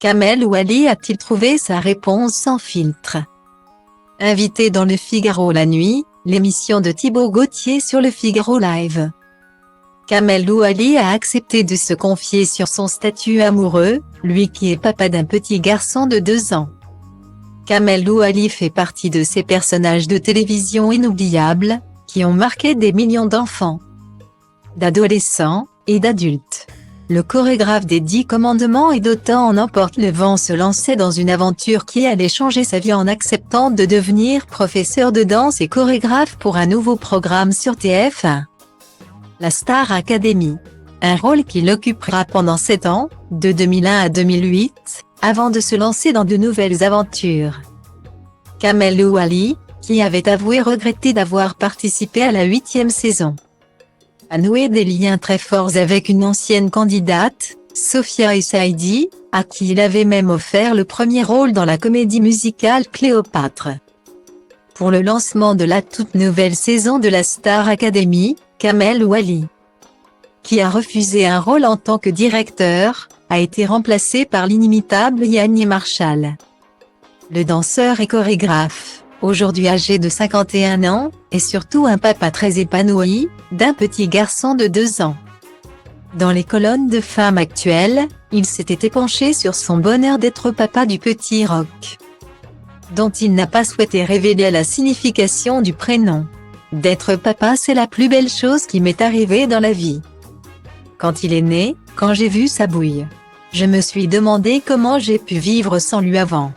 Kamel Ouali a-t-il trouvé sa réponse sans filtre? Invité dans Le Figaro la nuit, l'émission de Thibaut Gauthier sur Le Figaro Live. Kamel Ouali a accepté de se confier sur son statut amoureux, lui qui est papa d'un petit garçon de 2 ans. Kamel Ouali fait partie de ces personnages de télévision inoubliables, qui ont marqué des millions d'enfants, d'adolescents et d'adultes. Le chorégraphe des 10 commandements et d'Autant en emporte le vent se lançait dans une aventure qui allait changer sa vie en acceptant de devenir professeur de danse et chorégraphe pour un nouveau programme sur TF1. La Star Academy. Un rôle qu'il occupera pendant 7 ans, de 2001 à 2008, avant de se lancer dans de nouvelles aventures. Kamel Ouali, qui avait avoué regretter d'avoir participé à la 8e saison, a noué des liens très forts avec une ancienne candidate, Sophia Essaidi, à qui il avait même offert le premier rôle dans la comédie musicale Cléopâtre. Pour le lancement de la toute nouvelle saison de la Star Academy, Kamel Ouali, qui a refusé un rôle en tant que directeur, a été remplacé par l'inimitable Yanni Marshall. Le danseur et chorégraphe, aujourd'hui âgé de 51 ans, est surtout un papa très épanoui, d'un petit garçon de 2 ans. Dans les colonnes de Femmes Actuelles, il s'était épanché sur son bonheur d'être papa du petit Rock, dont il n'a pas souhaité révéler la signification du prénom. D'être papa, c'est la plus belle chose qui m'est arrivée dans la vie. Quand il est né, quand j'ai vu sa bouille, je me suis demandé comment j'ai pu vivre sans lui avant.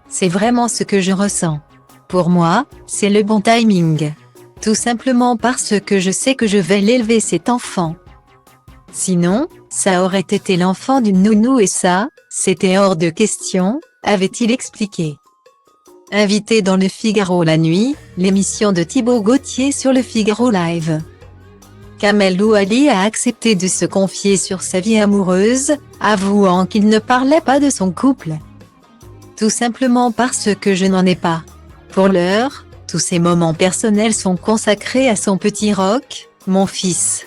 C'est vraiment ce que je ressens. Pour moi, c'est le bon timing. Tout simplement parce que je sais que je vais l'élever cet enfant. Sinon, ça aurait été l'enfant d'une nounou et ça, c'était hors de question, avait-il expliqué. Invité dans Le Figaro la nuit, l'émission de Thibaut Gauthier sur Le Figaro Live. Kamel Ouali a accepté de se confier sur sa vie amoureuse, avouant qu'il ne parlait pas de son couple. Tout simplement parce que je n'en ai pas. Pour l'heure, tous ces moments personnels sont consacrés à son petit Rock, mon fils.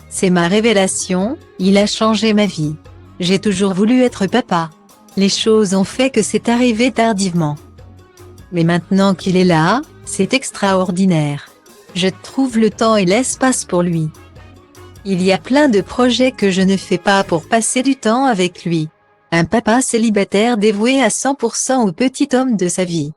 C'est ma révélation, il a changé ma vie. J'ai toujours voulu être papa. Les choses ont fait que c'est arrivé tardivement. Mais maintenant qu'il est là, c'est extraordinaire. Je trouve le temps et l'espace pour lui. Il y a plein de projets que je ne fais pas pour passer du temps avec lui. Un papa célibataire dévoué à 100% au petit homme de sa vie.